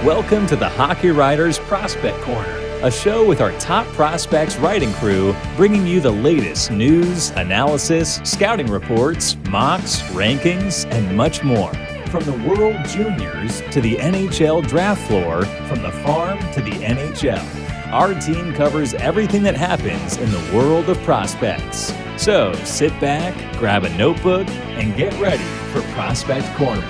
Welcome to the Hockey Writers Prospect Corner, a show with our top prospects writing crew, bringing you the latest news, analysis, scouting reports, mocks, rankings, and much more. From the World Juniors to the NHL Draft floor, from the farm to the NHL, our team covers everything that happens in the world of prospects. So sit back, grab a notebook, and get ready for Prospect Corner.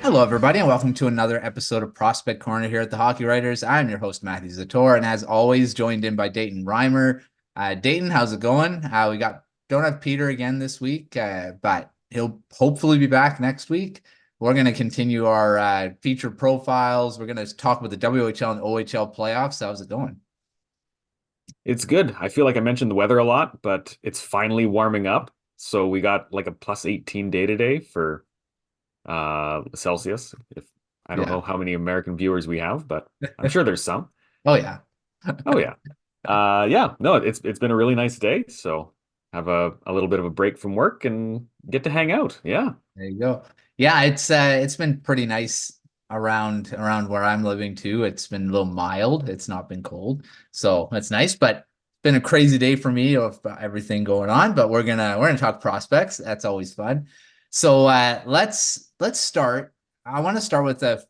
Hello, everybody, and welcome to another episode of Prospect Corner here at the Hockey Writers. I'm your host, Matthew Zator, and as always, joined in by Dayton Reimer. Dayton, how's it going? We don't have Peter again this week, but he'll hopefully be back next week. We're going to continue our feature profiles. We're going to talk about the WHL and OHL playoffs. How's it going? It's good. I feel like I mentioned the weather a lot, but it's finally warming up. So we got like a plus 18 day today for Celsius. If I don't know how many American viewers we have, but I'm sure there's some. Oh yeah. No, it's been a really nice day. So have a little bit of a break from work and get to hang out. Yeah. There you go. Yeah, it's been pretty nice around where I'm living too. It's been a little mild. It's not been cold. So that's nice, but it's been a crazy day for me of everything going on, but we're gonna talk prospects. That's always fun. So let's start. I want to start with the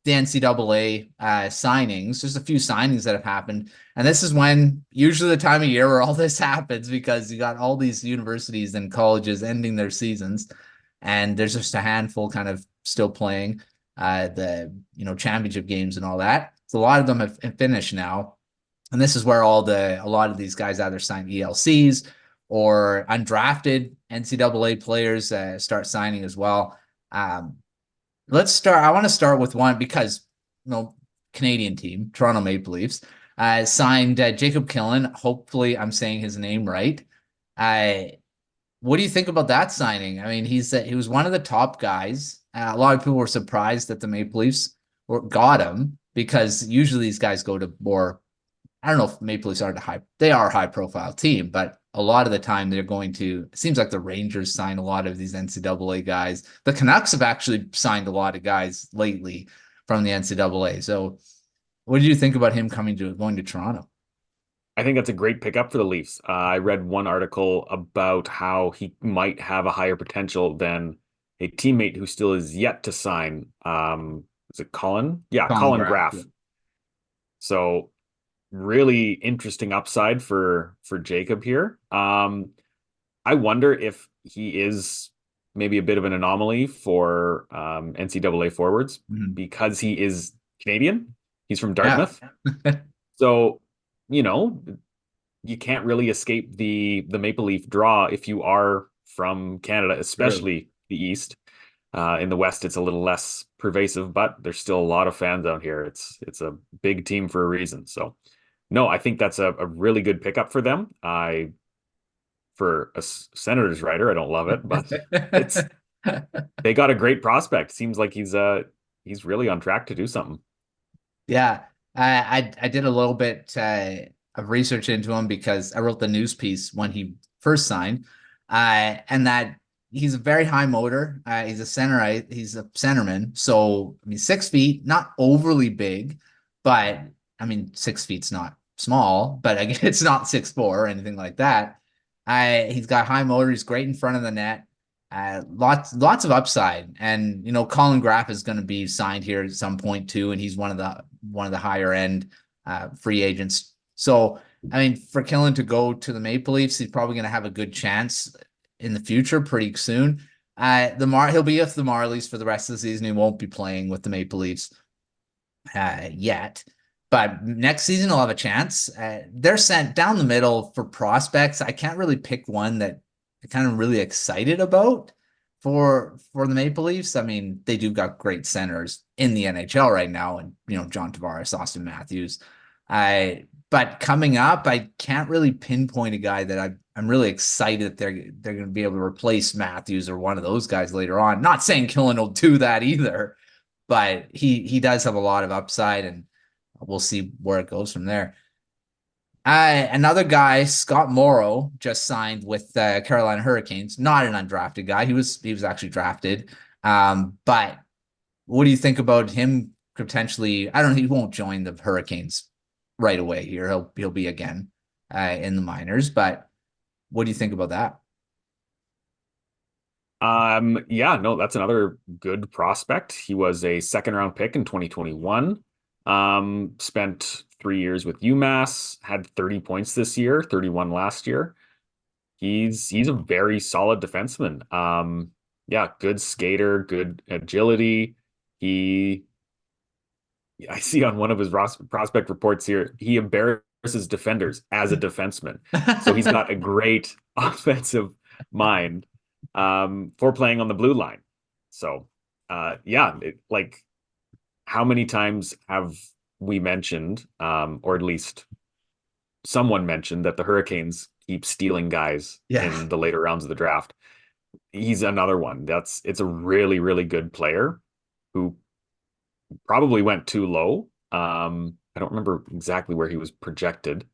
NCAA signings. There's a few signings that have happened, and this is when usually the time of year where all this happens, because you got all these universities and colleges ending their seasons, and there's just a handful kind of still playing the championship games and all that. So a lot of them have finished now, and this is where a lot of these guys either sign ELCs or undrafted NCAA players start signing as well. Let's start. I want to start with one because, Canadian team, Toronto Maple Leafs, signed Jacob Quillan. Hopefully I'm saying his name right. What do you think about that signing? I mean, he was one of the top guys. A lot of people were surprised that the Maple Leafs got him, because usually these guys go to more, I don't know if Maple Leafs they are a high profile team, but a lot of the time they're going to, it seems like the Rangers sign a lot of these NCAA guys. The Canucks have actually signed a lot of guys lately from the NCAA. So what did you think about him going to Toronto? I think that's a great pickup for the Leafs. I read one article about how he might have a higher potential than a teammate who still is yet to sign. Is it Colin? Yeah, Colin Graf. Yeah. So really interesting upside for Jacob here. I wonder if he is maybe a bit of an anomaly for NCAA forwards because he is Canadian. He's from Dartmouth. Yeah. So, you can't really escape the Maple Leaf draw if you are from Canada, especially the East. In the West, it's a little less pervasive, but there's still a lot of fans out here. It's a big team for a reason. So no, I think that's a really good pickup for them. For a Senators writer, I don't love it, but they got a great prospect. Seems like he's really on track to do something. Yeah, I did a little bit of research into him because I wrote the news piece when he first signed, and that he's a very high motor. He's a centerman. So 6 feet, not overly big, but 6 feet's not small, but again, it's not 6'4" or anything like that. He's got high motor. He's great in front of the net. Lots of upside. And Colin Graf is going to be signed here at some point too, and he's one of the higher end free agents. So for Quillan to go to the Maple Leafs, he's probably going to have a good chance in the future pretty soon. He'll be with the Marlies for the rest of the season. He won't be playing with the Maple Leafs yet. But next season, he'll have a chance. They're sent down the middle for prospects. I can't really pick one that I'm kind of really excited about for the Maple Leafs. They do got great centers in the NHL right now, and John Tavares, Austin Matthews. But coming up, I can't really pinpoint a guy that I'm really excited that they're going to be able to replace Matthews or one of those guys later on. Not saying Quillan will do that either, but he does have a lot of upside, and we'll see where it goes from there. Another guy, Scott Morrow, just signed with Carolina Hurricanes. Not an undrafted guy. He was actually drafted. But what do you think about him potentially? I don't know. He won't join the Hurricanes right away here. He'll be again in the minors. But what do you think about that? Yeah, no, that's another good prospect. He was a second round pick in 2021. Spent 3 years with UMass, had 30 points this year, 31 last year. He's a very solid defenseman. Yeah, good skater, good agility. He I see on one of his prospect reports here, he embarrasses defenders as a defenseman. So he's got a great offensive mind for playing on the blue line. So, yeah, like how many times have we mentioned, or at least someone mentioned, that the Hurricanes keep stealing guys Yeah. in the later rounds of the draft? He's another one. It's a really, really good player who probably went too low. I don't remember exactly where he was projected,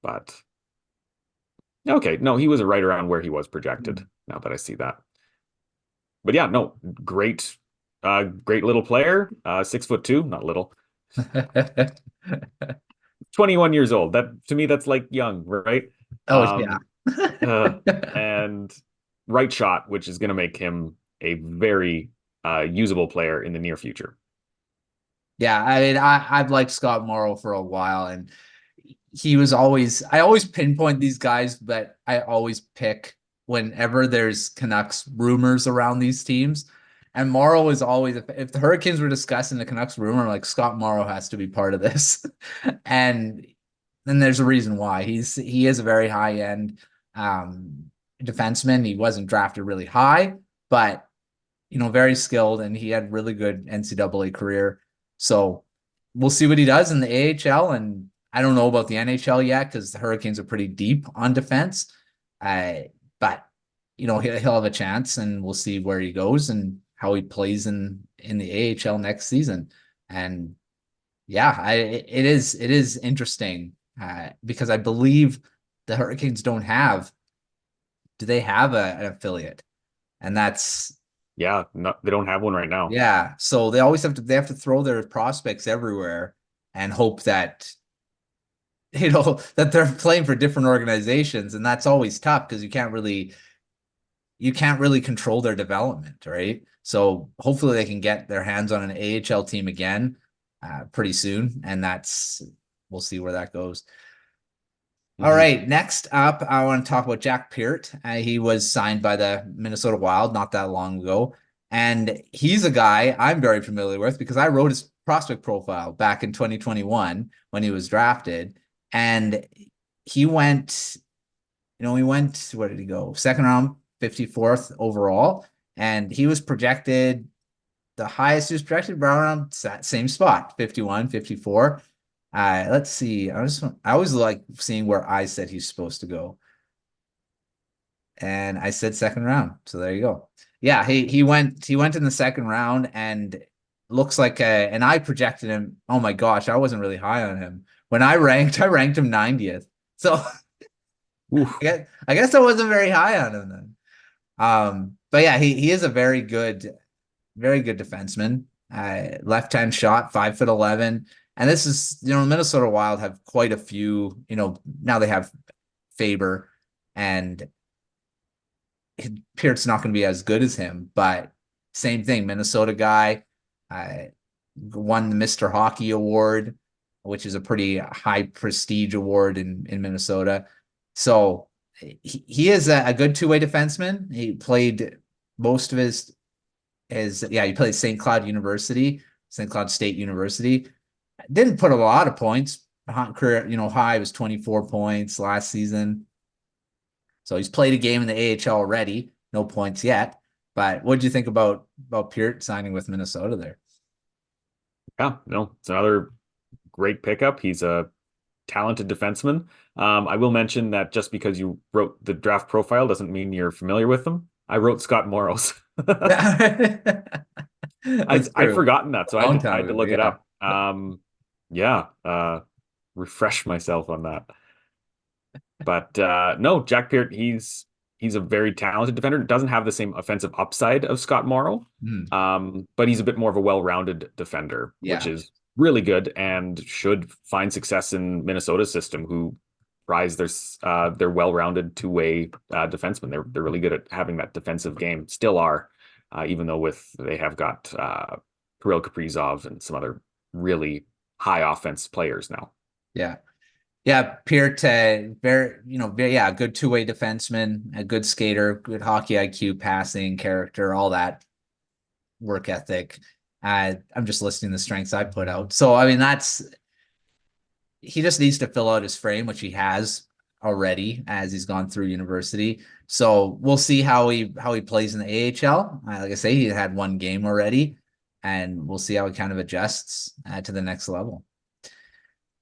but okay, no, he was right around where he was projected. Now that I see that, but yeah, no, great, great little player. 6'2", not little. 21 years old. That to me, that's like young, right? Oh, yeah. And right shot, which is going to make him a very usable player in the near future. Yeah, I mean, I've liked Scott Morrow for a while, and I always pinpoint these guys, but I always pick whenever there's Canucks rumors around these teams. And Morrow is always, if the Hurricanes were discussing the Canucks rumor, like Scott Morrow has to be part of this. And then there's a reason why. He is a very high end defenseman. He wasn't drafted really high, but very skilled, and he had really good NCAA career. So we'll see what he does in the AHL, and I don't know about the NHL yet because the Hurricanes are pretty deep on defense. But he'll have a chance, and we'll see where he goes and how he plays in the AHL next season. And yeah, it is interesting because I believe the Hurricanes don't have. Do they have an affiliate? And that's Yeah, no, they don't have one right now. yeah. So they always have to throw their prospects everywhere and hope that that they're playing for different organizations, and that's always tough because you can't really control their development, right? So hopefully they can get their hands on an AHL team again pretty soon, and we'll see where that goes. All right, next up, I want to talk about Jack Peart. He was signed by the Minnesota Wild not that long ago, and he's a guy I'm very familiar with because I wrote his prospect profile back in 2021 when he was drafted, and he went, where did he go? Second round, 54th overall, and he was projected, the highest he was projected around that same spot, 51, 54. Let's see. I always like seeing where I said he's supposed to go. And I said second round. So there you go. Yeah, he went in the second round, and looks like and I projected him. Oh my gosh, I wasn't really high on him. When I ranked him 90th. So I guess I wasn't very high on him then. But yeah, he is a very good defenseman. Left-hand shot, 5'11". And this is, the Minnesota Wild have quite a few, now they have Faber, and Peart's not going to be as good as him, but same thing, Minnesota guy, won the Mr. Hockey Award, which is a pretty high prestige award in Minnesota. So he is a good two-way defenseman. He played most of he played St. Cloud State University. Didn't put a lot of points. Career, high was 24 points last season. So he's played a game in the AHL already. No points yet. But what did you think about Peart signing with Minnesota there? Yeah, no, it's another great pickup. He's a talented defenseman. I will mention that just because you wrote the draft profile doesn't mean you're familiar with them. I wrote Scott Morrow's. I'd forgotten that, so I had to look it up. Refresh myself on that. But no, Jack Peart, he's he's a very talented defender. Doesn't have the same offensive upside of Scott Morrow, but he's a bit more of a well-rounded defender, which Yeah. is really good and should find success in Minnesota's system, who prize their well-rounded two-way defensemen. They're really good at having that defensive game. Still are, even though they have got Kirill Kaprizov and some other really high offense players now. Yeah. Yeah, Peart, very good two-way defenseman, a good skater, good hockey IQ, passing, character, all that work ethic. I'm just listing the strengths I put out. So, I mean, he just needs to fill out his frame, which he has already as he's gone through university. So we'll see how he plays in the AHL. Like I say, he had one game already, and we'll see how he kind of adjusts to the next level.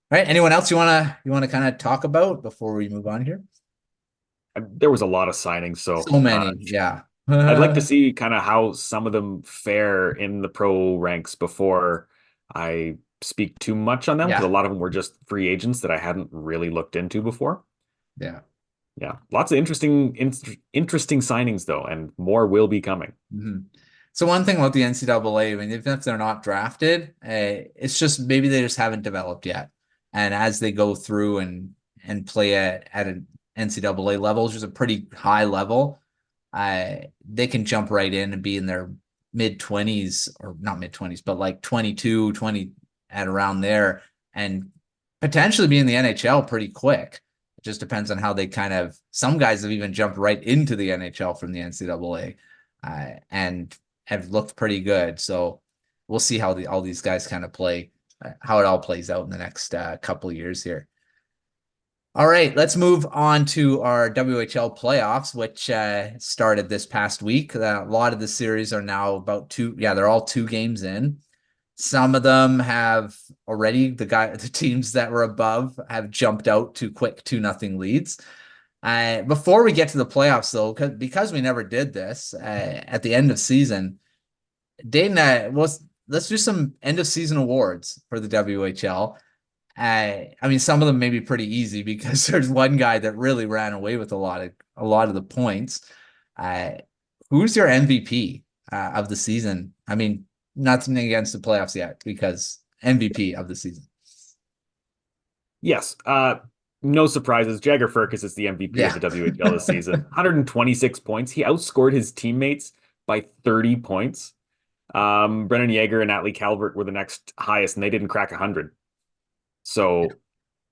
All right. Anyone else you wanna kind of talk about before we move on here? There was a lot of signings, so many. Yeah. I'd like to see kind of how some of them fare in the pro ranks before I speak too much on them, because a lot of them were just free agents that I hadn't really looked into before. Yeah. Yeah. Lots of interesting signings though, and more will be coming. So one thing about the NCAA, I mean, even if they're not drafted, it's just maybe they just haven't developed yet. And as they go through and play at an NCAA level, which is a pretty high level, they can jump right in and be in their mid-20s, or not mid-20s, but like 22, 20 at around there, and potentially be in the NHL pretty quick. It just depends on how they some guys have even jumped right into the NHL from the NCAA and have looked pretty good. So we'll see how all these guys kind of play, how it all plays out in the next couple of years here. All right, let's move on to our WHL playoffs, which started this past week. A lot of the series are now they're all 2 games in. Some of them have already, the teams that were above have jumped out to quick 2-0 leads. Before we get to the playoffs, though, because we never did this at the end of season, Dayton, let's do some end of season awards for the WHL. I mean, some of them may be pretty easy because there's one guy that really ran away with a lot of the points. Who's your MVP of the season? I mean, nothing against the playoffs yet, because MVP of the season. Yes. No surprises. Jagger Firkus is the MVP of the WHL this season. 126 points. He outscored his teammates by 30 points. Brennan Yeager and Atlee Calvert were the next highest, and they didn't crack 100. So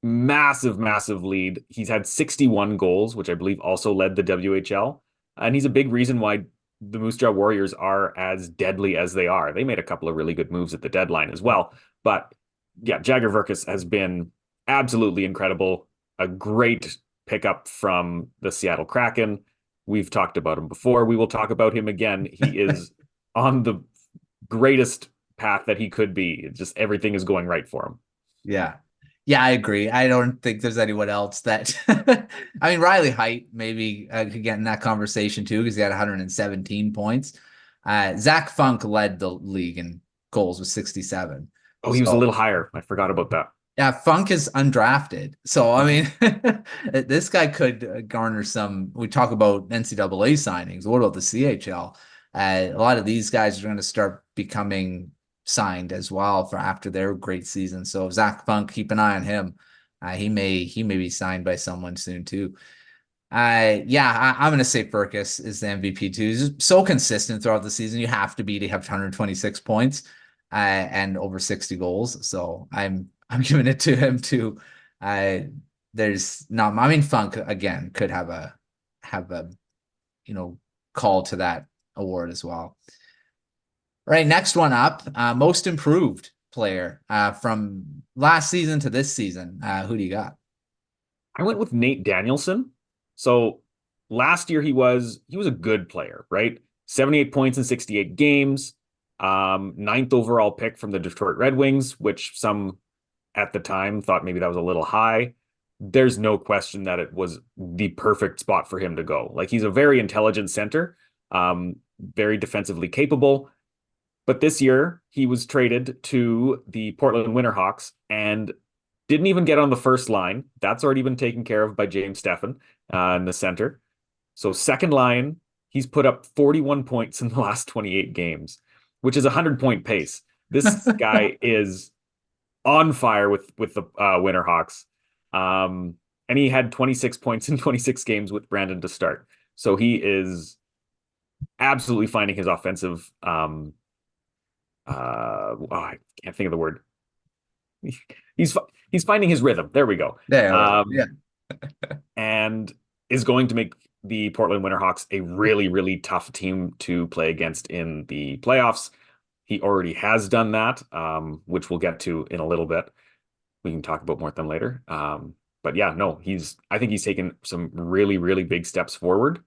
massive lead. He's had 61 goals, which I believe also led the WHL. And he's a big reason why the Moose Jaw Warriors are as deadly as they are. They made a couple of really good moves at the deadline as well. But yeah, Jagger Firkus has been absolutely incredible. A great pickup from the Seattle Kraken. We've talked about him before. We will talk about him again. He is on the greatest path that he could be. Just everything is going right for him. Yeah, I agree. I don't think there's anyone else that I mean, Riley Heidt maybe could get in that conversation too, because he had 117 points. Zach Funk led the league in goals with 67. Oh, he was a little higher. I forgot about that. Yeah, Funk is undrafted. So, I mean, this guy could garner some. We talk about NCAA signings. What about the CHL? A lot of these guys are going to start becoming signed as well for after their great season. So Zach Funk, keep an eye on him. He may be signed by someone soon too. I'm going to say Firkus is the MVP too. He's so consistent throughout the season. You have to have 126 points and over 60 goals. So I'm giving it to him too. Funk again could have a call to that award as well. All right, next one up, most improved player from last season to this season. Who do you got? I went with Nate Danielson. So last year he was a good player, right? 78 points in 68 games, 9th overall pick from the Detroit Red Wings, which some at the time thought maybe that was a little high. There's no question that it was the perfect spot for him to go. Like, he's a very intelligent center, very defensively capable. But this year, he was traded to the Portland Winterhawks and didn't even get on the first line. That's already been taken care of by James Steffen in the center. So second line, he's put up 41 points in the last 28 games, which is a 100-point pace. This guy is on fire with the Winterhawks. And he had 26 points in 26 games with Brandon to start. So he is absolutely finding his offensive I can't think of the word. He's finding his rhythm. There we go. Yeah. And is going to make the Portland Winterhawks a really, really tough team to play against in the playoffs. He already has done that, which we'll get to in a little bit. We can talk about more of them later. But yeah, no, I think he's taken some really, really big steps forward.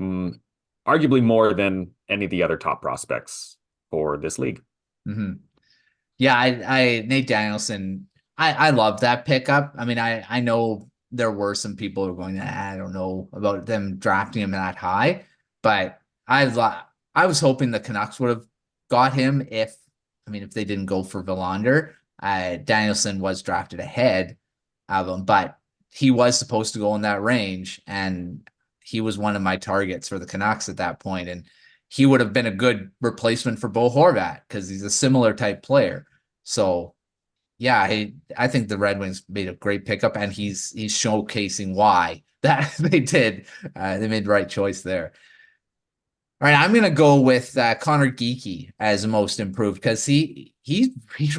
Arguably more than any of the other top prospects for this league. Mm-hmm. Yeah, I Nate Danielson, I love that pickup. I mean, I know there were some people who are going, I don't know about them drafting him that high, but I was hoping the Canucks would have got him if they didn't go for Verlander. Danielson was drafted ahead of him, but he was supposed to go in that range, and he was one of my targets for the Canucks at that point, and he would have been a good replacement for Bo Horvat because he's a similar type player. So yeah, I think the Red Wings made a great pickup, and he's showcasing why that they did. They made the right choice there. All right, I'm gonna go with Connor Geekie as most improved because he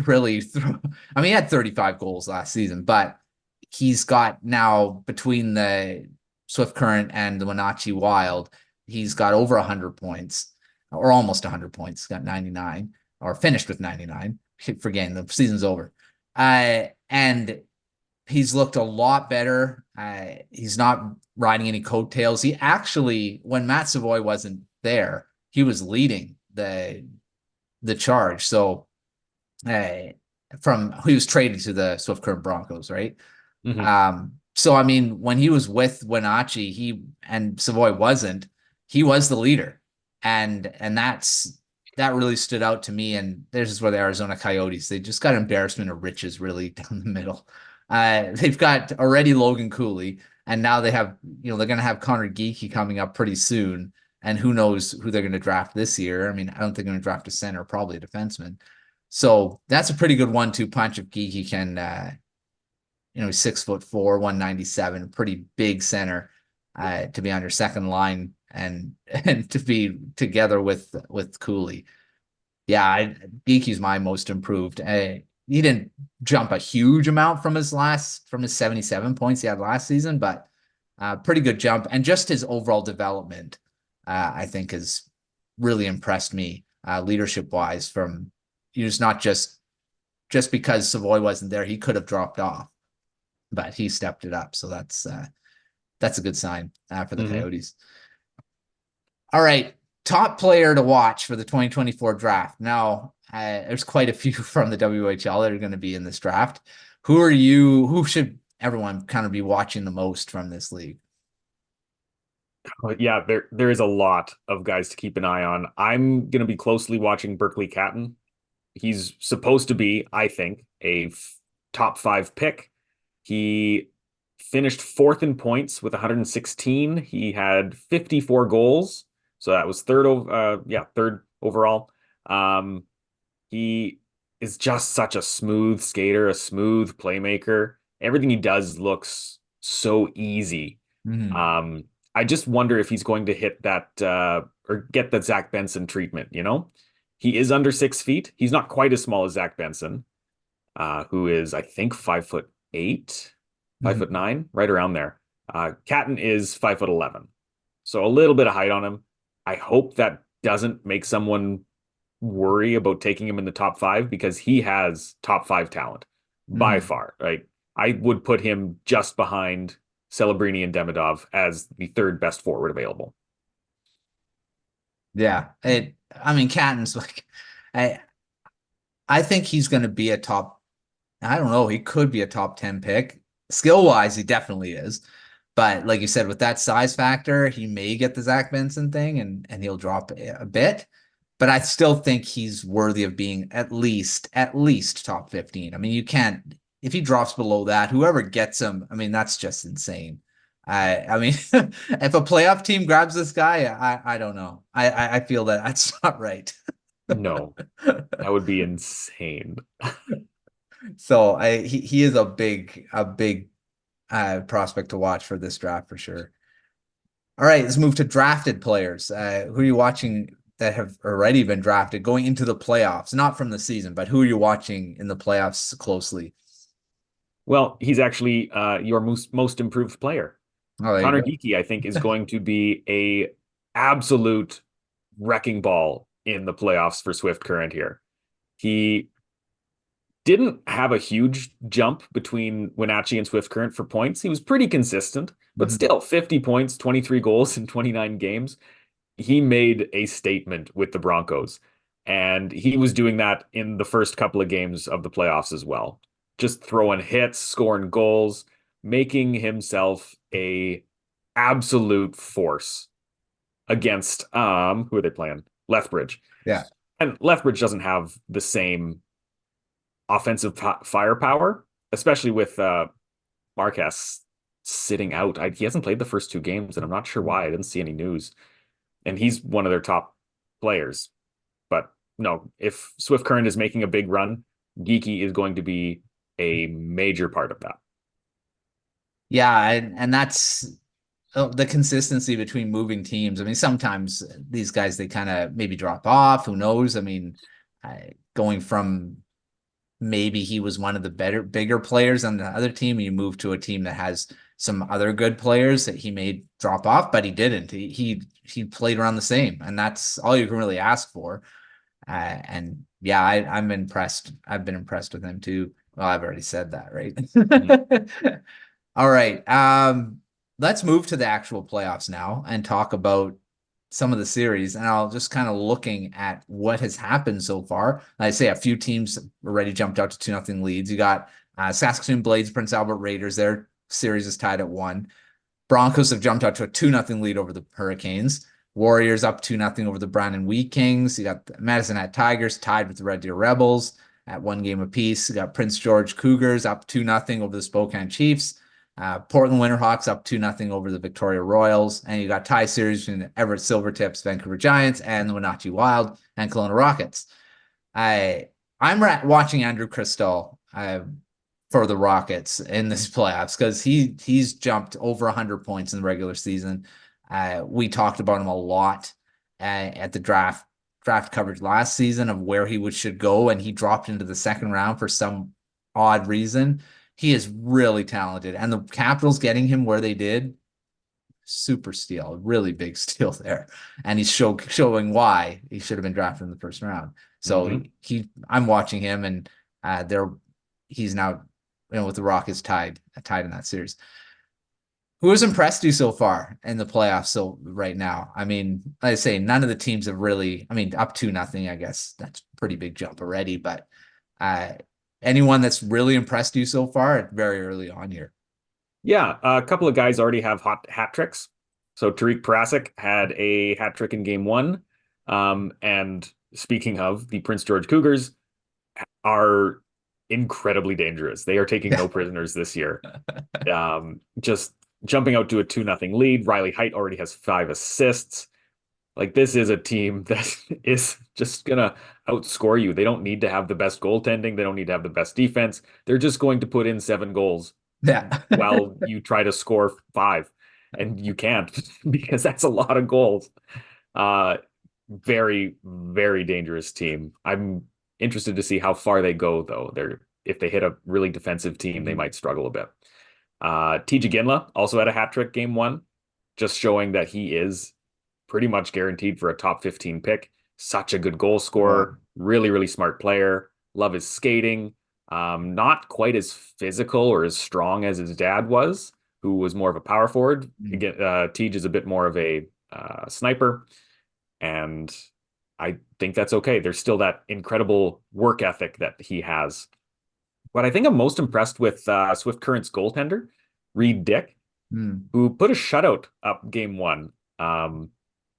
really threw. He had 35 goals last season, but he's got now between the Swift Current and the Wenatchee Wild, he's got over 100 points, or almost 100 points. He's got 99, or finished with 99. Forgetting the season's over. And he's looked a lot better. He's not riding any coattails. He actually, when Matt Savoy wasn't there, he was leading the charge. So he was traded to the Swift Current Broncos, right? Mm-hmm. So when he was with Wenatchee, and Savoy wasn't, he was the leader, and that really stood out to me. And this is where the Arizona Coyotes, they just got embarrassment of riches really down the middle. They've got already Logan Cooley, and now they have, they're going to have Connor Geekie coming up pretty soon. And who knows who they're going to draft this year. I don't think they're going to draft a center, probably a defenseman. So that's a pretty good 1-2 punch if Geekie can, he's 6'4", 197, pretty big center, to be on your second line and to be together with Cooley. Yeah, Geekie's my most improved. He didn't jump a huge amount from his 77 points he had last season, but pretty good jump. And just his overall development, I think, has really impressed me leadership wise. From it's not just because Savoy wasn't there, he could have dropped off, but he stepped it up. So that's a good sign for the Coyotes. All right, top player to watch for the 2024 draft. Now, there's quite a few from the WHL that are going to be in this draft. Who should everyone kind of be watching the most from this league? Yeah, there is a lot of guys to keep an eye on. I'm going to be closely watching Berkeley Catton. He's supposed to be, I think, a top 5 pick. He finished 4th in points with 116. He had 54 goals. So that was third overall. He is just such a smooth skater, a smooth playmaker. Everything he does looks so easy. Mm-hmm. I just wonder if he's going to hit that or get the Zach Benson treatment. He is under 6 feet. He's not quite as small as Zach Benson, who is, I think, 5'8", 5'9", right around there. Catton is 5'11", so a little bit of height on him. I hope that doesn't make someone worry about taking him in the top 5, because he has top 5 talent by far. Right, I would put him just behind Celebrini and Demidov as the 3rd best forward available. Yeah, Catton's like, I think he's going to be a top. I don't know. He could be a top 10 pick. Skill wise, he definitely is. But like you said, with that size factor, he may get the Zach Benson thing and he'll drop a bit. But I still think he's worthy of being at least top 15. You can't, if he drops below that, whoever gets him, that's just insane. I mean, if a playoff team grabs this guy, I don't know. I feel that that's not right. No, that would be insane. So he is a big prospect to watch for this draft for sure. All right, let's move to drafted players. Who are you watching that have already been drafted going into the playoffs? Not from the season, but who are you watching in the playoffs closely? Well, he's actually your most improved player. Oh, there you Connor go. Geekie, I think, is going to be a absolute wrecking ball in the playoffs for Swift Current here. He didn't have a huge jump between Wenatchee and Swift Current for points. He was pretty consistent, but Mhm. still 50 points, 23 goals in 29 games. He made a statement with the Broncos, and he was doing that in the first couple of games of the playoffs as well. Just throwing hits, scoring goals, making himself a absolute force against who are they playing? Lethbridge. Yeah. And Lethbridge doesn't have the same offensive firepower, especially with Marquez sitting out. He hasn't played the first two games, and I'm not sure why. I didn't see any news. And he's one of their top players. But no, if Swift Current is making a big run, Geeky is going to be a major part of that. Yeah, and that's the consistency between moving teams. I mean, sometimes these guys they kind of maybe drop off. Who knows? I mean, going from maybe he was one of the bigger players on the other team, and you move to a team that has some other good players that he may drop off, but he didn't. He played around the same, and that's all you can really ask for. And yeah, I'm impressed. I've been impressed with him too. Well, I've already said that, right? All right. Let's move to the actual playoffs now and talk about some of the series. And I'll just kind of looking at what has happened so far. I say a few teams already jumped out to 2-0 leads. You got Saskatoon Blades, Prince Albert Raiders. Their series is tied at 1. Broncos have jumped out to a 2-0 lead over the Hurricanes. Warriors up 2-0 over the Brandon Wheat Kings. You got the Medicine Hat Tigers tied with the Red Deer Rebels at 1 game apiece. You got Prince George Cougars up 2-0 over the Spokane Chiefs. Portland Winterhawks up 2-0 over the Victoria Royals. And you got tie series between the Everett Silvertips, Vancouver Giants, and the Wenatchee Wild and Kelowna Rockets. I'm watching Andrew Cristall for the Rockets in this playoffs because he's jumped over 100 points in the regular season. We talked about him a lot at the draft coverage last season of where he should go, and he dropped into the second round for some odd reason. He is really talented, and the Capitals getting him where they did, super steal, really big steal there, and he's showing why he should have been drafted in the first round. So I'm watching him, and he's now with the Rockets tied in that series. Who has impressed you so far in the playoffs? So right now, I mean, like I say, none of the teams have really. I mean, up 2-0, I guess that's a pretty big jump already. But anyone that's really impressed you so far, very early on here? Yeah, a couple of guys already have hot hat tricks. So Tariq Parasik had a hat trick in game 1. And speaking of, the Prince George Cougars are incredibly dangerous. They are taking no prisoners this year. Just jumping out to a 2-0 lead. Riley Height already has 5 assists. Like, this is a team that is just gonna outscore you. They don't need to have the best goaltending. They don't need to have the best defense. They're just going to put in 7 goals while you try to score 5, and you can't because that's a lot of goals. Very, very dangerous team. I'm interested to see how far they go, though. If they hit a really defensive team, they might struggle a bit. TJ Ginla also had a hat trick game 1, just showing that he is pretty much guaranteed for a top 15 pick. Such a good goal scorer, really, really smart player. Love his skating. Not quite as physical or as strong as his dad was, who was more of a power forward. Again, Tej is a bit more of a sniper, and I think that's okay. There's still that incredible work ethic that he has. But I think I'm most impressed with Swift Current's goaltender, Reed Dick, who put a shutout up game 1.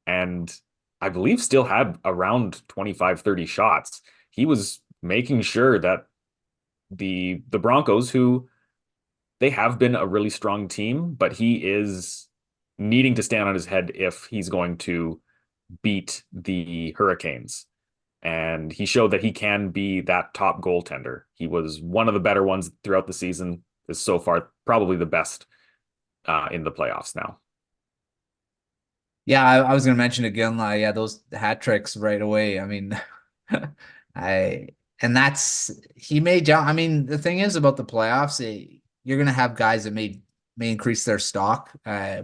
And I believe still had around 25, 30 shots. He was making sure that the Broncos, who they have been a really strong team, but he is needing to stand on his head if he's going to beat the Hurricanes. And he showed that he can be that top goaltender. He was one of the better ones throughout the season, is so far probably the best in the playoffs now. Yeah, I was going to mention again, yeah, those hat tricks right away. I mean, I and that's he may jump. I mean, the thing is about the playoffs, you're going to have guys that may increase their stock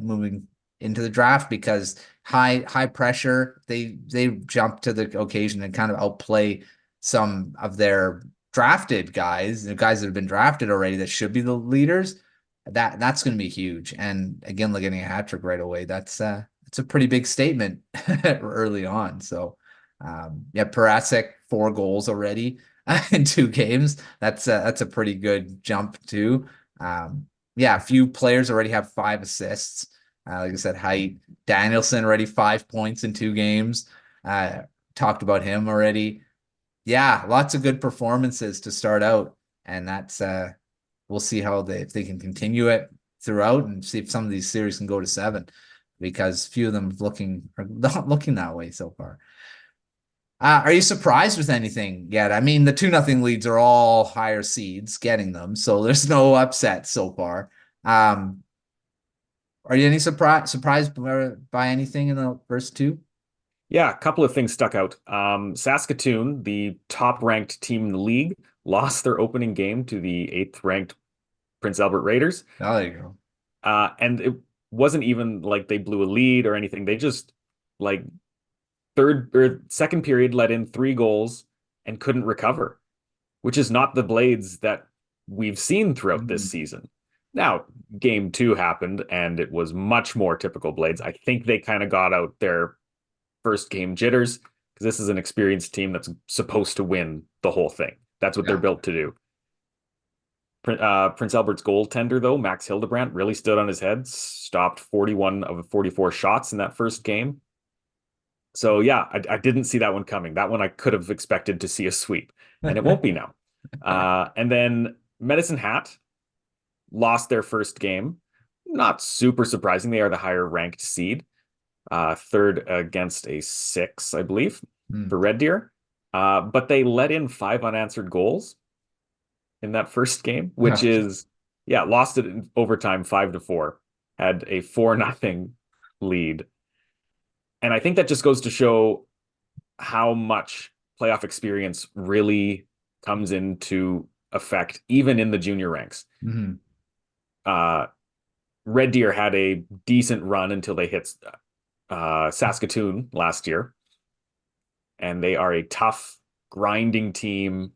moving into the draft because high pressure. They jump to the occasion and kind of outplay some of their drafted guys, the guys that have been drafted already that should be the leaders. That's going to be huge. And again, like getting a hat trick right away, that's it's a pretty big statement early on. So, yeah, Parasek 4 goals already in 2 games. That's a pretty good jump too. Yeah, a few players already have 5 assists. Like I said, Height Danielson already 5 points in 2 games. Talked about him already. Yeah, lots of good performances to start out, and that's we'll see how if they can continue it throughout and see if some of these series can go to 7 because few of them are not looking that way so far. Are you surprised with anything yet? I mean, the 2-0 leads are all higher seeds getting them, so there's no upset so far. Are you any surprised by anything in the first 2? Yeah, a couple of things stuck out. Saskatoon, the top-ranked team in the league, lost their opening game to the 8th-ranked Prince Albert Raiders. Oh, there you go. And it wasn't even like they blew a lead or anything. They just like third or second period let in 3 goals and couldn't recover, which is not the Blades that we've seen throughout this season. Now, game 2 happened and it was much more typical Blades. I think they kind of got out their first game jitters because this is an experienced team that's supposed to win the whole thing. That's what they're built to do. Prince Albert's goaltender, though, Max Hildebrandt, really stood on his head, stopped 41 of 44 shots in that first game. So, yeah, I didn't see that one coming. That one I could have expected to see a sweep, and it won't be now. And then Medicine Hat lost their first game. Not super surprising. They are the higher ranked seed. 3rd against a 6, I believe, for Red Deer. But they let in 5 unanswered goals in that first game, which is, lost it in overtime 5-4, had a 4-0 lead. And I think that just goes to show how much playoff experience really comes into effect, even in the junior ranks. Red Deer had a decent run until they hit Saskatoon last year. And they are a tough, grinding team.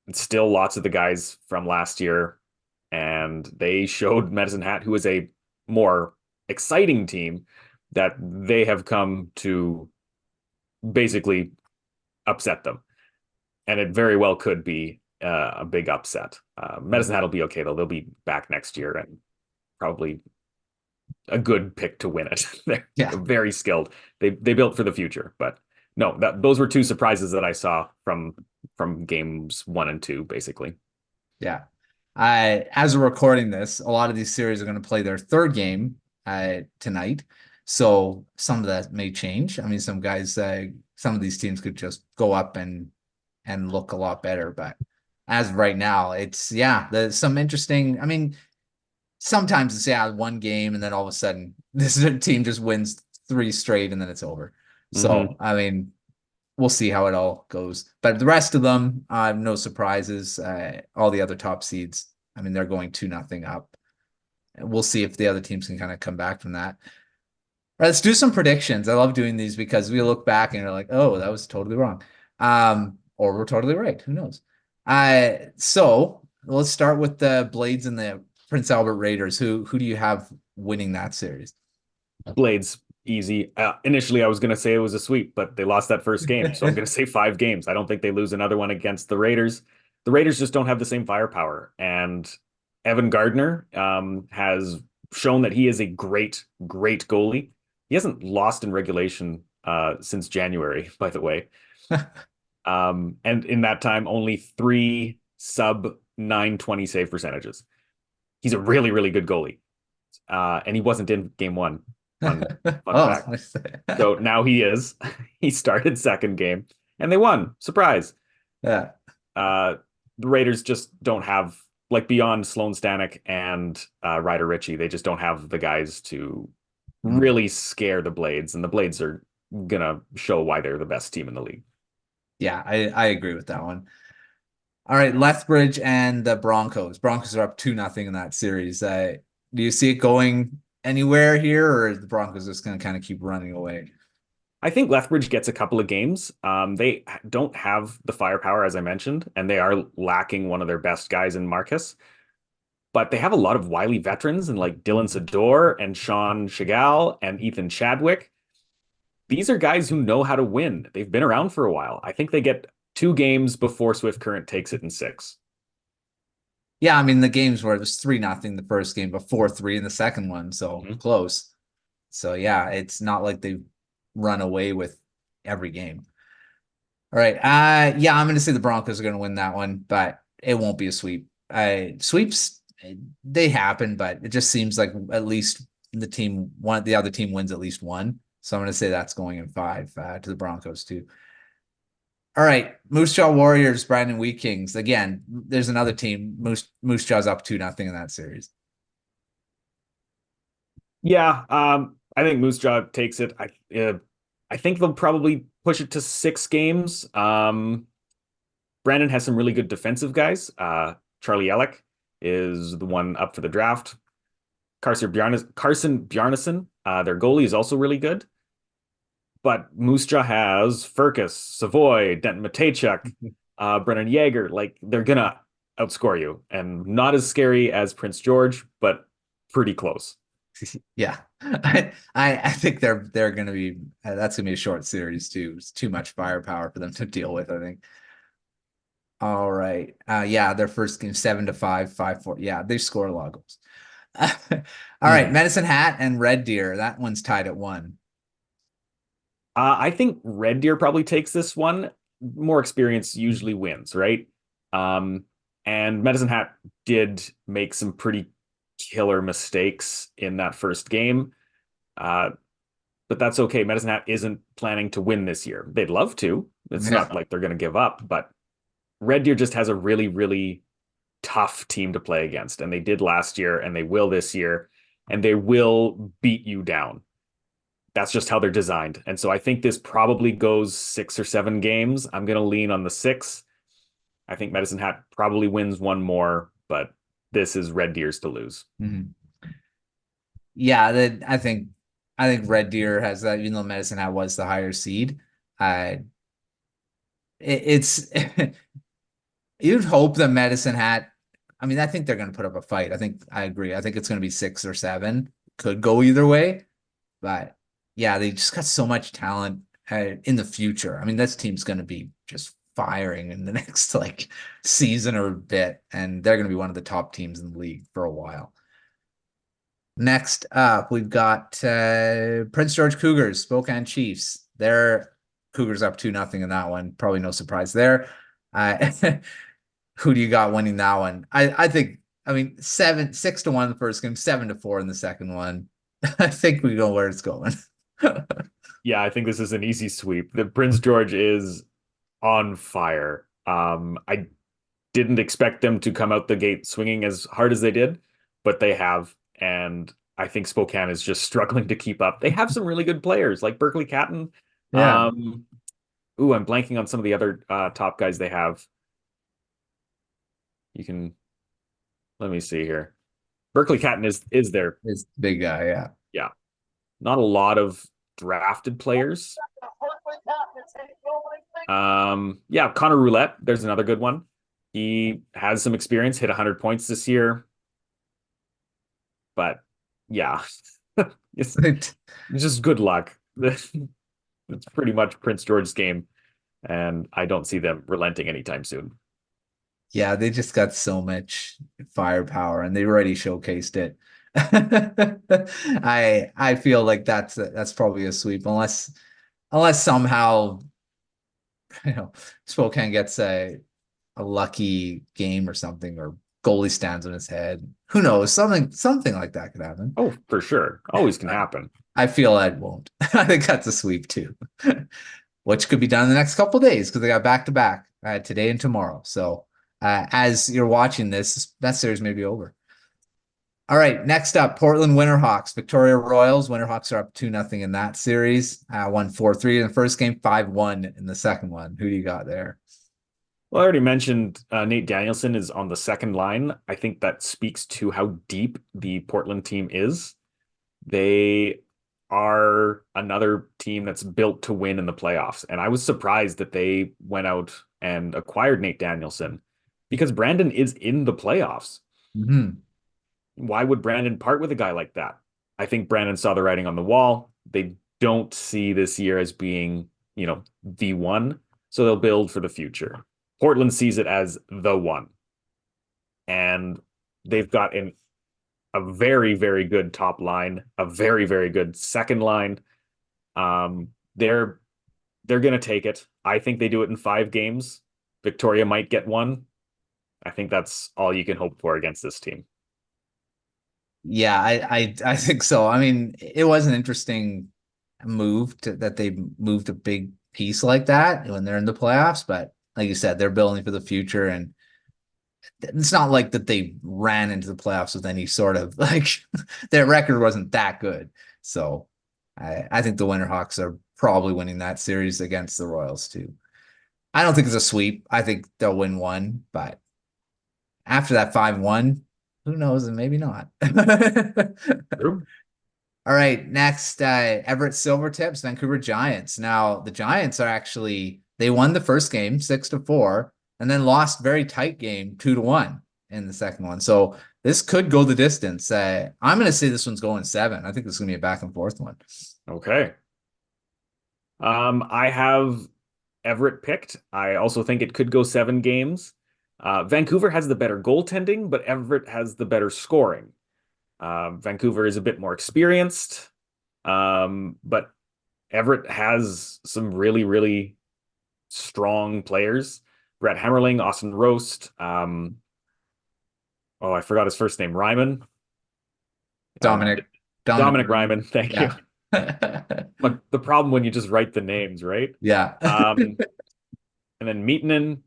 It's still lots of the guys from last year. And they showed Medicine Hat, who is a more exciting team, that they have come to basically upset them. And it very well could be a big upset. Medicine Hat will be okay, though. They'll be back next year and probably a good pick to win it. They're very skilled. They built for the future. But no, those were 2 surprises that I saw from games 1 and 2, basically. Yeah. As we're recording this, a lot of these series are going to play their 3rd game tonight. So some of that may change. I mean, some guys, some of these teams could just go up and look a lot better. But as of right now, it's, there's some interesting, I mean, sometimes it's, 1 game and then all of a sudden this team just wins 3 straight and then it's over. So, I mean, we'll see how it all goes. But the rest of them, no surprises. All the other top seeds, I mean, they're going 2-0 up. We'll see if the other teams can kind of come back from that. All right, let's do some predictions. I love doing these because we look back and you're like, oh, that was totally wrong. Or we're totally right. Who knows? So let's start with the Blades and the Prince Albert Raiders. Who do you have winning that series? Blades, easy. Initially, I was going to say it was a sweep, but they lost that first game. So I'm going to say 5 games. I don't think they lose another one against the Raiders. The Raiders just don't have the same firepower. And Evan Gardner has shown that he is a great, great goalie. He hasn't lost in regulation since January, by the way. And in that time, only 3 sub 920 save percentages. he's a really, really good goalie. And he wasn't in game one. Fun Oh, fact. So now he is. He started second game and they won. Surprise. yeah. The Raiders just don't have, like, beyond Sloan Stanek and Ryder Ritchie, they just don't have the guys to really scare the Blades, and the Blades are gonna show why they're the best team in the league. Yeah, I agree with that one. All right, Lethbridge and the Broncos. Broncos are up 2-0 in that series. Do you see it going anywhere here, or are the Broncos just going to kind of keep running away? I think Lethbridge gets a couple of games. They don't have the firepower, as I mentioned, and they are lacking one of their best guys in Marcus. But they have a lot of wily veterans and like Dylan Sador and Sean Chagall and Ethan Chadwick. These are guys who know how to win. They've been around for a while. I think they get 2 games before Swift Current takes it in 6. Yeah, I mean, the games where it was 3-0 the first game, but 4-3 in the second one, so close. So yeah, it's not like they've run away with every game. All right. Yeah, I'm going to say the Broncos are going to win that one, but it won't be a sweep. Sweeps, they happen, but it just seems like at least the other team wins at least one. So I'm going to say that's going in 5 to the Broncos too. All right, Moose Jaw Warriors, Brandon Wheat Kings. Again, there's another team. Moose Jaw's up 2-0 in that series. Yeah, I think Moose Jaw takes it. I think they'll probably push it to 6 games. Brandon has some really good defensive guys. Charlie Ellick is the one up for the draft. Carson Bjarnason, their goalie, is also really good. But Moose Jaw has Furcus, Savoy, Denton Matejchuk, Brennan Yeager. Like, they're going to outscore you. And not as scary as Prince George, but pretty close. Yeah. I think they're going to be, that's going to be a short series too. It's too much firepower for them to deal with, I think. All right. Yeah, their first game, 7-5, 5-4. Yeah, they score a lot of goals. All right, Medicine Hat and Red Deer. That one's tied at 1. I think Red Deer probably takes this one. More experience usually wins, right? And Medicine Hat did make some pretty killer mistakes in that first game. But that's okay. Medicine Hat isn't planning to win this year. They'd love to. It's not like they're going to give up, but Red Deer just has a really, really tough team to play against. And they did last year, and they will this year, and they will beat you down. That's just how they're designed. And so I think this probably goes 6 or 7 games. I'm going to lean on the 6. I think Medicine Hat probably wins one more, but this is Red Deer's to lose. Yeah, I think Red Deer has that, even though Medicine Hat was the higher seed. It's you'd hope that Medicine Hat, I mean, I think they're going to put up a fight. I agree. I think it's going to be 6 or 7. Could go either way, but yeah, they just got so much talent in the future. I mean, this team's going to be just firing in the next like season or bit, and they're going to be one of the top teams in the league for a while. Next up, we've got Prince George Cougars, Spokane Chiefs. They're Cougars up 2-0 in that one. Probably no surprise there. Who do you got winning that one? I think, I mean, 6-1 in the first game, 7-4 in the second one. I think we know where it's going. Yeah, I think this is an easy sweep. The Prince George is on fire. I didn't expect them to come out the gate swinging as hard as they did, but they have. And I think Spokane is just struggling to keep up. They have some really good players like Berkeley Catton. Yeah. I'm blanking on some of the other top guys they have. Let me see here. Berkeley Catton is there. It's the big guy, yeah. Yeah. Not a lot of drafted players. Yeah, Connor Roulette, there's another good one. He has some experience, hit 100 points this year. But yeah, it's just good luck. It's pretty much Prince George's game, and I don't see them relenting anytime soon. Yeah, they just got so much firepower, and they already showcased it. I feel like that's probably a sweep, unless somehow Spokane gets a lucky game or something, or goalie stands on his head. Who knows? Something like that could happen. Oh, for sure. Always can happen. I feel that won't. I think that's a sweep too, which could be done in the next couple of days because they got back to back today and tomorrow. So as you're watching this, that series may be over. All right, next up, Portland Winterhawks, Victoria Royals. Winterhawks are up 2-0 in that series. Won 4-3 in the first game, 5-1 in the second one. Who do you got there? Well, I already mentioned Nate Danielson is on the second line. I think that speaks to how deep the Portland team is. They are another team that's built to win in the playoffs. And I was surprised that they went out and acquired Nate Danielson because Brandon is in the playoffs. Mm-hmm. Why would Brandon part with a guy like that? I think Brandon saw the writing on the wall. They don't see this year as being, the one. So they'll build for the future. Portland sees it as the one. And they've got a very, very good top line, a very, very good second line. They're going to take it. I think they do it in 5 games. Victoria might get one. I think that's all you can hope for against this team. Yeah, I think so. I mean, it was an interesting move that they moved a big piece like that when they're in the playoffs. But like you said, they're building for the future, and it's not like that they ran into the playoffs with any sort of their record wasn't that good. So I think the Winterhawks are probably winning that series against the Royals too. I don't think it's a sweep. I think they'll win one, but after that 5-1. Who knows? And maybe not. True. All right. Next, Everett Silvertips, Vancouver Giants. Now, the Giants they won the first game 6-4 and then lost very tight game 2-1 in the second one. So this could go the distance. I'm going to say this one's going 7. I think this is going to be a back and forth one. Okay. I have Everett picked. I also think it could go 7 games. Vancouver has the better goaltending, but Everett has the better scoring. Vancouver is a bit more experienced, but Everett has some really, really strong players. Brett Hemmerling, Austin Roast. I forgot his first name. Ryman. Dominic Ryman. Thank you. But the problem when you just write the names, right? Yeah. And then Meetonen.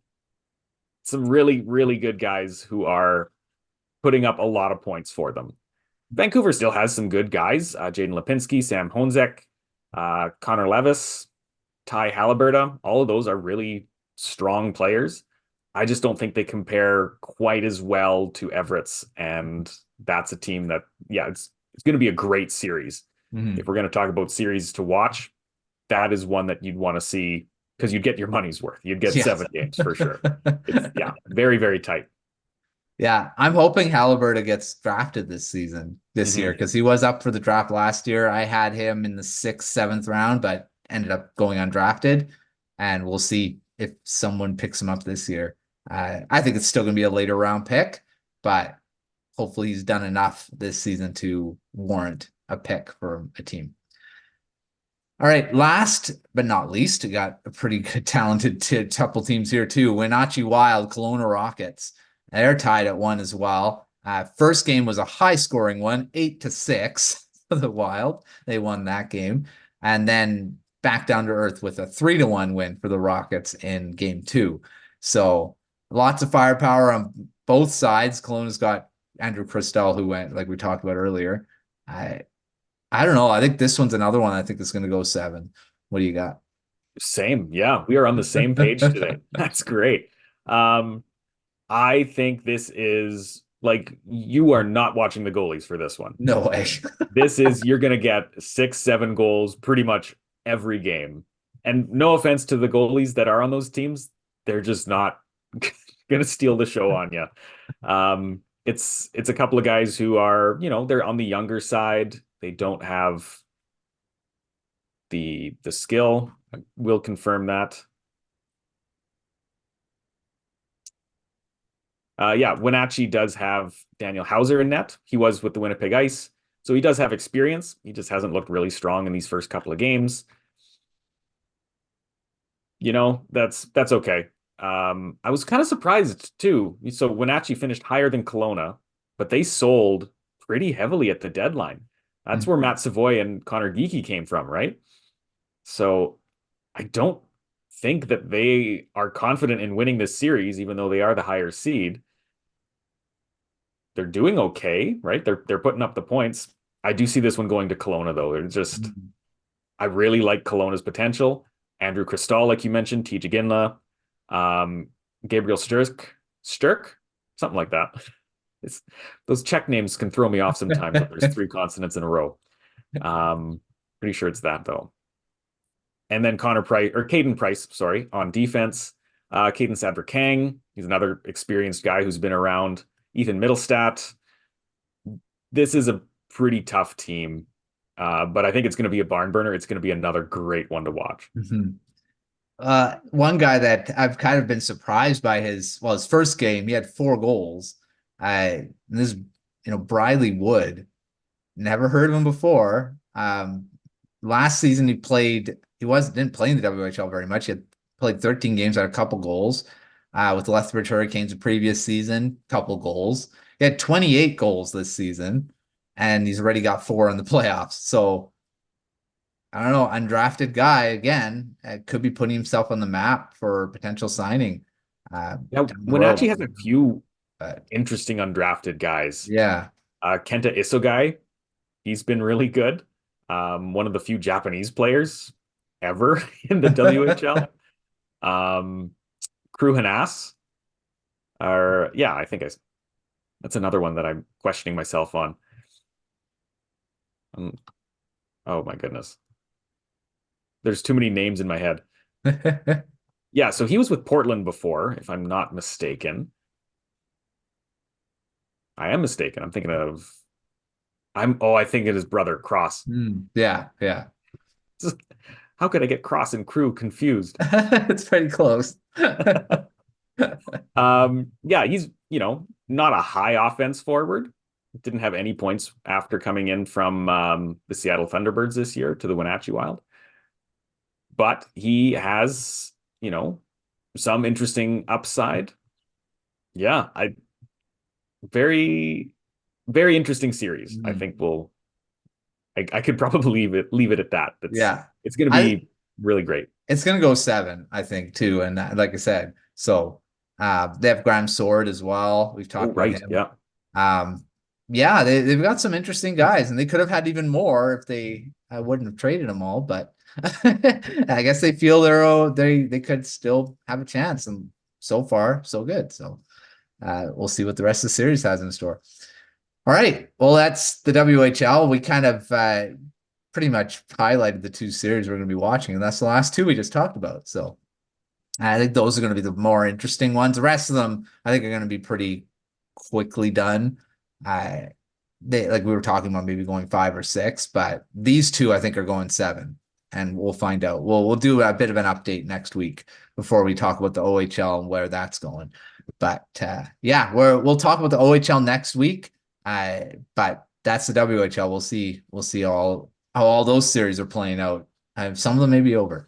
Some really, really good guys who are putting up a lot of points for them. Vancouver still has some good guys. Jaden Lipinski, Sam Honzek, Connor Levis, Ty Halliburton. All of those are really strong players. I just don't think they compare quite as well to Everett's. And that's a team that, it's going to be a great series. Mm-hmm. If we're going to talk about series to watch, that is one that you'd want to see because you'd get your money's worth. You'd get 7 games for sure. It's, very, very tight. Yeah, I'm hoping Halliburton gets drafted this year because he was up for the draft last year. I had him in the 6th, 7th round, but ended up going undrafted. And we'll see if someone picks him up this year. I think it's still going to be a later round pick, but hopefully he's done enough this season to warrant a pick for a team. All right, last but not least, we got a pretty good, talented couple teams here too. Wenatchee Wild, Kelowna Rockets. They're tied at 1 as well. First game was a high-scoring one, 8-6 for the Wild. They won that game. And then back down to earth with a 3-1 win for the Rockets in game 2. So lots of firepower on both sides. Kelowna's got Andrew Christel, who went, like we talked about earlier. I don't know. I think this one's another one I think is going to go 7. What do you got? Same. Yeah, we are on the same page today. That's great. I think this is you are not watching the goalies for this one. No way. You're going to get 6-7 goals pretty much every game. And no offense to the goalies that are on those teams. They're just not going to steal the show on you. It's a couple of guys who are, they're on the younger side. They don't have the skill. I will confirm that. Wenatchee does have Daniel Hauser in net. He was with the Winnipeg Ice, so he does have experience. He just hasn't looked really strong in these first couple of games. That's okay. I was kind of surprised too. So Wenatchee finished higher than Kelowna, but they sold pretty heavily at the deadline. That's where Matt Savoy and Connor Geekie came from, right? So I don't think that they are confident in winning this series, even though they are the higher seed. They're doing okay, right? They're putting up the points. I do see this one going to Kelowna, though. They're just, I really like Kelowna's potential. Andrew Cristal, like you mentioned, TJ Ginla, Gabriel Sturk, something like that. Those Czech names can throw me off sometimes if there's three consonants in a row. Pretty sure it's that, though. And then Caden Price, sorry, on defense. Caden Sadler-Kang, he's another experienced guy who's been around. Ethan Mittelstadt. This is a pretty tough team, but I think it's going to be a barn burner. It's going to be another great one to watch. One guy that I've kind of been surprised by his first game, he had 4 goals. This, Briley Wood, never heard of him before. Last season didn't play in the WHL very much. He had played 13 games, had a couple goals. With the Lethbridge Hurricanes the previous season, couple goals. He had 28 goals this season, and he's already got 4 in the playoffs. So I don't know, undrafted guy again, could be putting himself on the map for potential signing. Wenatchee has a few interesting undrafted guys. Yeah. Kenta Isogai, he's been really good. One of the few Japanese players ever in the WHL. Crew Hanas I think that's another one that I'm questioning myself on. Oh my goodness. There's too many names in my head. Yeah, so he was with Portland before, if I'm not mistaken. I am mistaken. I think it is brother Cross. Yeah. How could I get Cross and Crew confused? It's pretty close. He's, not a high offense forward. Didn't have any points after coming in from the Seattle Thunderbirds this year to the Wenatchee Wild. But he has, some interesting upside. Yeah, very, very interesting series. I think I could probably leave it at that. It's going to be really great. It's going to go 7, I think, too. And like I said, so they have Graham Sword as well. We've talked about him. Yeah. They've got some interesting guys, and they could have had even more if they wouldn't have traded them all. But I guess they feel they could still have a chance. And so far, so good. So we'll see what the rest of the series has in store. All right. Well, that's the WHL. We kind of pretty much highlighted the 2 series we're going to be watching, and that's the last 2 we just talked about. So I think those are going to be the more interesting ones. The rest of them, I think, are going to be pretty quickly done. Like we were talking about, maybe going 5 or 6, but these 2 I think are going 7, and we'll find out. We'll do a bit of an update next week before we talk about the OHL and where that's going. But we'll talk about the OHL next week. But that's the WHL. We'll see how all those series are playing out. Some of them may be over,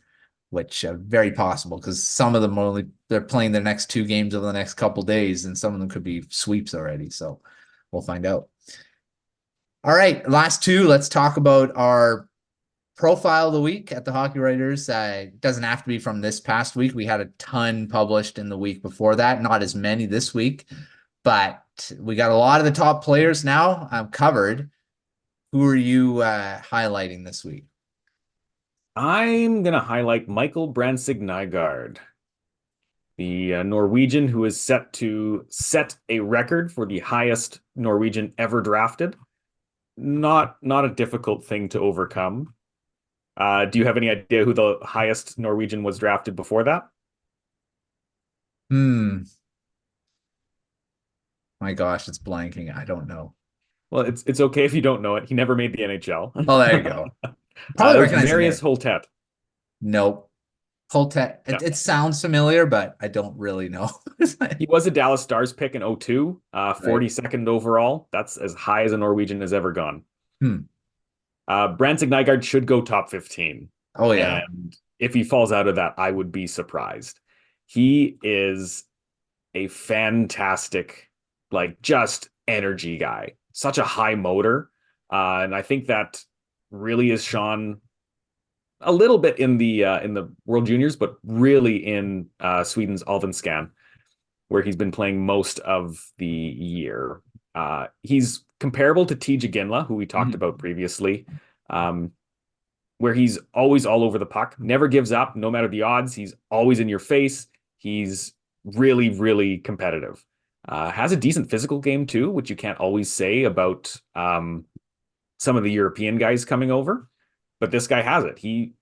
which very possible, because some of them they're playing their next 2 games over the next couple days, and some of them could be sweeps already. So we'll find out. All right, last 2. Let's talk about our profile of the week at the Hockey Writers. It doesn't have to be from this past week. We had a ton published in the week before that, not as many this week, but we got a lot of the top players now covered. Who are you highlighting this week? I'm going to highlight Michael Brandsegg-Nygard, the Norwegian who is set to set a record for the highest Norwegian ever drafted. Not a difficult thing to overcome. Do you have any idea who the highest Norwegian was drafted before that? My gosh, it's blanking. I don't know. Well, it's okay if you don't know it. He never made the NHL. Oh, there you go. Probably Marius Holtet. Nope. Holtet. It sounds familiar, but I don't really know. He was a Dallas Stars pick in 2002, 42nd overall. That's as high as a Norwegian has ever gone. Brandsegg-Nygard should go top 15. Oh, yeah. And if he falls out of that, I would be surprised. He is a fantastic, like, just energy guy, such a high motor. And I think that really is shone a little bit in the World Juniors, but really in Sweden's Allsvenskan, where he's been playing most of the year. He's comparable to TJ Ginla, who we talked about previously, where he's always all over the puck, never gives up, no matter the odds. He's always in your face. He's really, really competitive. Has a decent physical game too, which you can't always say about some of the European guys coming over. But this guy has it. He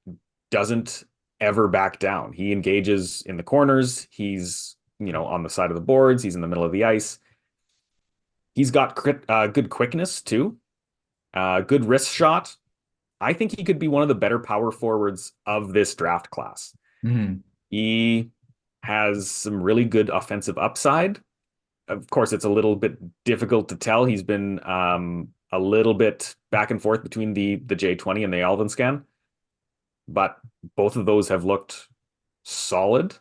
doesn't ever back down. He engages in the corners. He's, on the side of the boards. He's in the middle of the ice. He's got good quickness too. Good wrist shot. I think he could be one of the better power forwards of this draft class. He has some really good offensive upside. Of course, it's a little bit difficult to tell. He's been a little bit back and forth between the J20 and the Allsvenskan, but both of those have looked solid.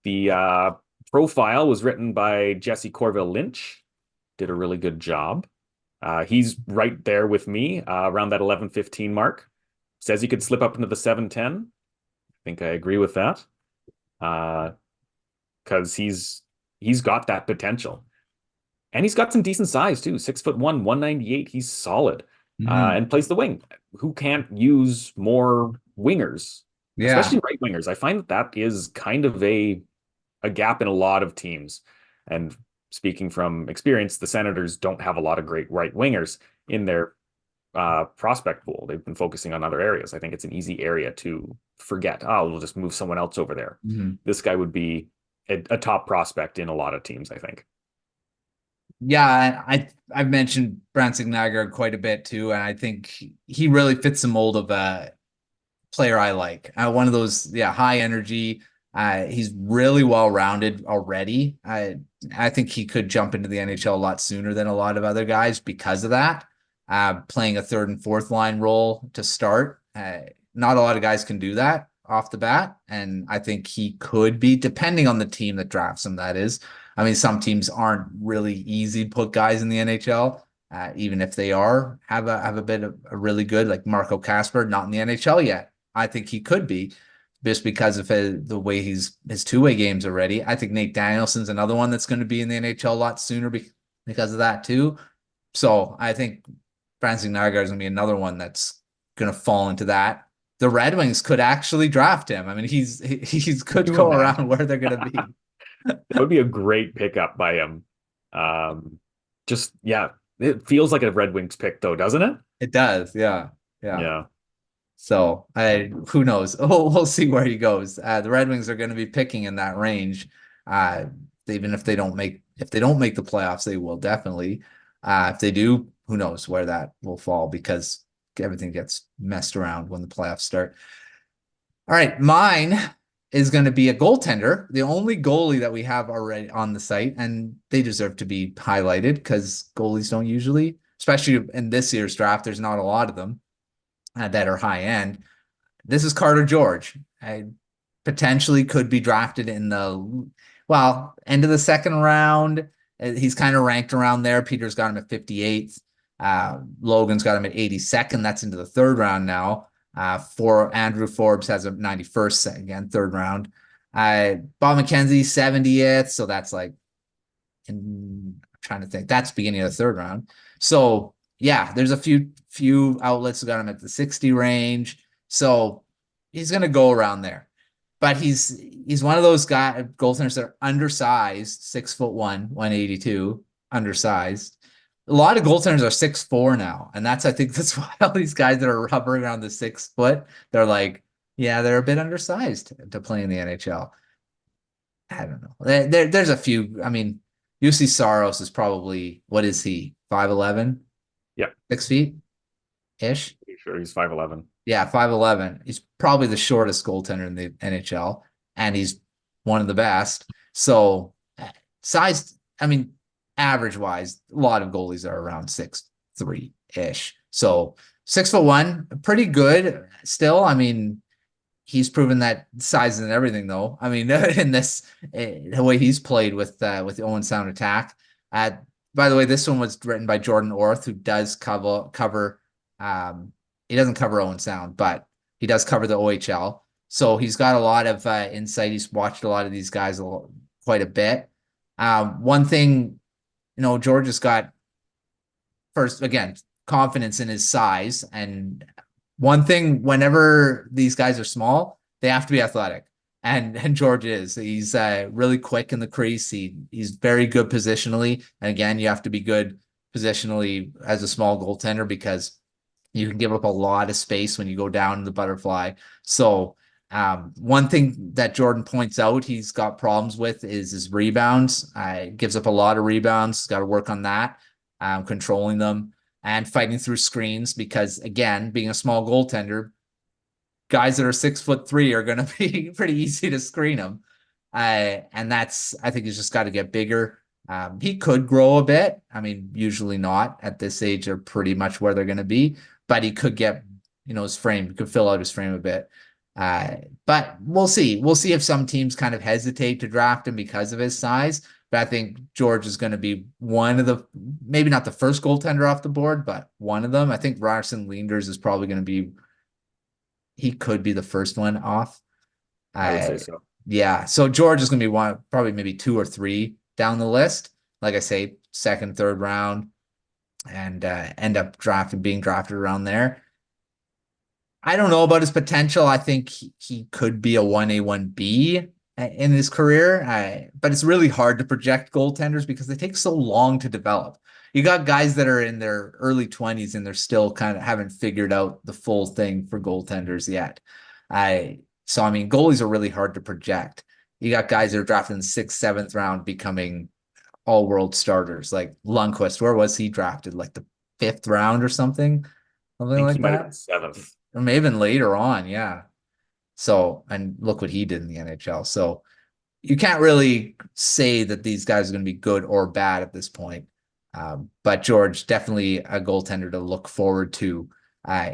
The profile was written by Jesse Corville Lynch. Did a really good job. He's right there with me around that 11-15 mark. Says he could slip up into the 7-10. I think I agree with that. Because he's got that potential. And he's got some decent size too. 6'1", 198. He's solid. And plays the wing. Who can't use more wingers? Yeah. Especially right wingers. I find that is kind of a gap in a lot of teams. And speaking from experience, the Senators don't have a lot of great right wingers in their prospect pool. They've been focusing on other areas. I think it's an easy area to forget. Oh, we'll just move someone else over there. This guy would be a top prospect in a lot of teams, I think. Yeah, I've mentioned Brandsegg-Nygard quite a bit too, and I think he really fits the mold of a player I like. One of those, high energy. He's really well-rounded already. I think he could jump into the NHL a lot sooner than a lot of other guys because of that. Playing a third and fourth line role to start. Not a lot of guys can do that off the bat, and I think he could be, depending on the team that drafts him, that is. I mean, some teams aren't really easy to put guys in the NHL, even if they have a bit of a really good, like Marco Kasper, not in the NHL yet. I think he could be, just because of the way his two-way games already. I think Nate Danielson's another one that's going to be in the NHL a lot sooner because of that too. So I think Brandsegg-Nygard is going to be another one that's going to fall into that. The Red Wings could actually draft him. I mean, he's could go around where they're going to be. That would be a great pickup by him. It feels like a Red Wings pick though, doesn't it? It does. Yeah. So who knows? We'll see where he goes. The Red Wings are going to be picking in that range. Even if they don't make the playoffs, they will definitely. If they do, who knows where that will fall, because everything gets messed around when the playoffs start. All right, mine is going to be a goaltender, the only goalie that we have already on the site, and they deserve to be highlighted because goalies don't usually, especially in this year's draft, there's not a lot of them that are high end. This is Carter George. Potentially could be drafted in the end of the second round. He's kind of ranked around there. Peter's got him at 58th. Logan's got him at 82nd. That's into the third round now. For Andrew Forbes has a 91st, again, third round. Bob McKenzie, 70th. So that's like, I'm trying to think. That's beginning of the third round. So yeah, there's a few outlets that got him at the 60 range. So he's going to go around there. But he's one of those goaltenders that are undersized, 6'1", 182, undersized. A lot of goaltenders are 6'4" now, and I think that's why all these guys that are hovering around the 6 foot, they're like, they're a bit undersized to play in the NHL. I don't know. There's a few. I mean, UC Saros is probably, what is he? 5'11"? Yeah, 6 feet ish. Sure, he's 5'11". Yeah, 5'11". He's probably the shortest goaltender in the NHL, and he's one of the best. So size, I mean, average wise, a lot of goalies are around 6'3" ish. So 6'1", pretty good still. I mean, he's proven that size and everything, though. I mean, in this the way he's played with the Owen Sound attack. By the way, this one was written by Jordan Orth, who does cover. He doesn't cover Owen Sound, but he does cover the OHL. So he's got a lot of insight. He's watched a lot of these guys quite a bit. One thing, George has got, first, again, confidence in his size. And one thing, whenever these guys are small, they have to be athletic. And George is. He's really quick in the crease. He's very good positionally. And again, you have to be good positionally as a small goaltender because you can give up a lot of space when you go down in the butterfly. So one thing that Jordan points out he's got problems with is his rebounds. Gives up a lot of rebounds. Got to work on that, controlling them and fighting through screens because, again, being a small goaltender, guys that are 6'3" are going to be pretty easy to screen them. And I think he's just got to get bigger. He could grow a bit. I mean, usually not at this age. They're pretty much where they're going to be, but he could get, his frame, he could fill out his frame a bit. But we'll see. We'll see if some teams kind of hesitate to draft him because of his size. But I think George is going to be one of the, maybe not the first goaltender off the board, but one of them. I think Ryerson Leanders is probably going to be, he could be the first one off. I would say so. Yeah. So George is going to be one, probably maybe 2 or 3 down the list. Like I say, second, third round, and end up being drafted around there. I don't know about his potential. I think he could be a 1A, 1B in his career. But it's really hard to project goaltenders because they take so long to develop. You got guys that are in their early 20s and they're still kind of haven't figured out the full thing for goaltenders yet. So, I mean, goalies are really hard to project. You got guys that are drafted in the 6th, 7th round becoming all-world starters. Like Lundqvist, where was he drafted? Like the 5th round or something? Something like that? 7th. Or maybe even later on, yeah. So, and look what he did in the NHL. So you can't really say that these guys are going to be good or bad at this point. But George, definitely a goaltender to look forward to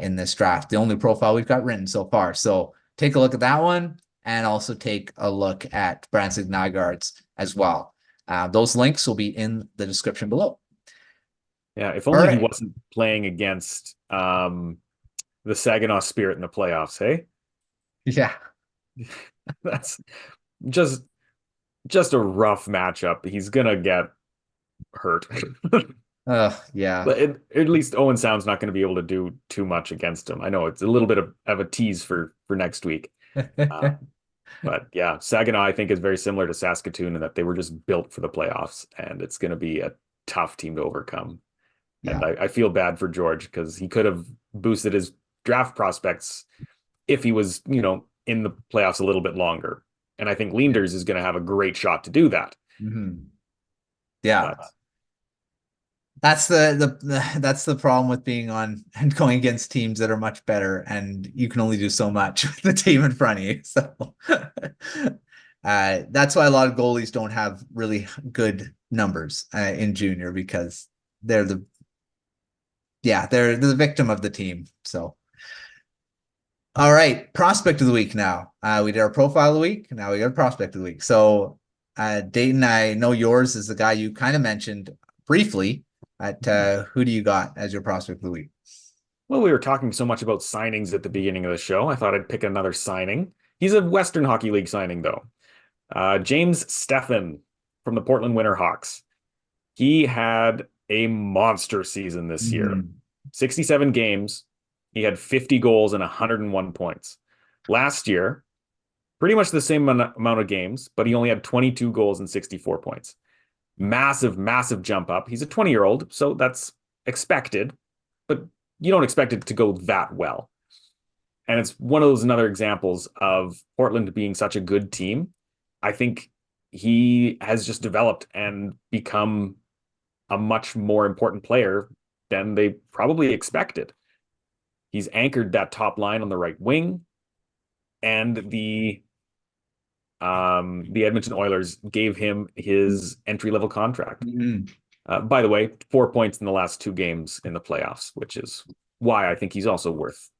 in this draft. The only profile we've got written so far. So take a look at that one and also take a look at Brandsegg-Nygard's as well. Those links will be in the description below. Yeah, if only he wasn't playing against the Saginaw Spirit in the playoffs, hey? Yeah. That's just a rough matchup. He's gonna get hurt. Yeah. But at least Owen Sound's not going to be able to do too much against him. I know it's a little bit of a tease for next week. But yeah, Saginaw, I think, is very similar to Saskatoon in that they were just built for the playoffs, and it's going to be a tough team to overcome. Yeah. And I feel bad for George because he could have boosted his draft prospects if he was, in the playoffs a little bit longer. And I think Leanders is going to have a great shot to do that. Mm-hmm. Yeah. But that's the problem with being on and going against teams that are much better, and you can only do so much with the team in front of you. So that's why a lot of goalies don't have really good numbers in junior, because they're the victim of the team. So all right, prospect of the week now. We did our profile of the week. Now we got a prospect of the week. So Dayton, I know yours is the guy you kind of mentioned briefly. Who do you got as your prospect of the week? Well, we were talking so much about signings at the beginning of the show. I thought I'd pick another signing. He's a Western Hockey League signing, though. James Steffen from the Portland Winterhawks. He had a monster season this year. 67 games. He had 50 goals and 101 points. Last year, pretty much the same amount of games, but he only had 22 goals and 64 points. Massive, massive jump up. He's a 20-year-old, so that's expected, but you don't expect it to go that well. And it's one of those another examples of Portland being such a good team. I think he has just developed and become a much more important player than they probably expected. He's anchored that top line on the right wing, and the Edmonton Oilers gave him his entry-level contract. By the way, 4 points in the last 2 games in the playoffs, which is why I think he's also worth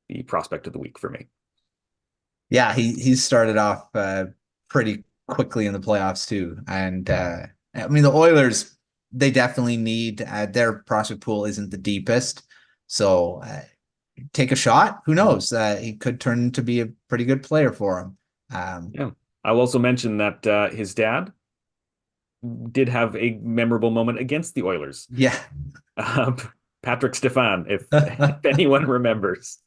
the prospect of the week for me. Yeah, he started off pretty quickly in the playoffs too. And I mean the Oilers, they definitely need their prospect pool isn't the deepest. So take a shot. Who knows? He could turn into be a pretty good player for him. Yeah. I'll also mention that his dad did have a memorable moment against the Oilers. Yeah. Uh, Patrick Stefan, if anyone remembers.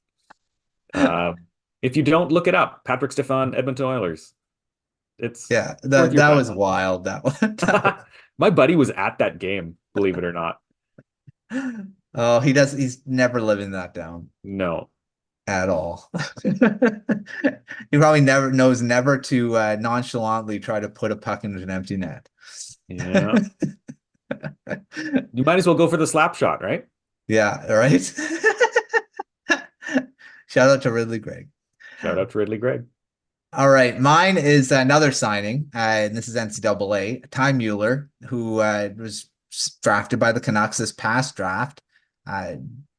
Uh, if you don't, look it up. Patrick Stefan, Edmonton Oilers. It's Yeah, worth your that was time. wild. That one. That was... My buddy was at that game, believe it or not. Oh, he does. He's never living that down No. at all. He probably never to nonchalantly try to put a puck into an empty net. Yeah. You might as well go for the slap shot, right? Yeah, right. Shout out to Ridley Gregg. Shout out to Ridley Gregg. All right, mine is another signing, and this is NCAA. Ty Mueller, who was drafted by the Canucks this past draft,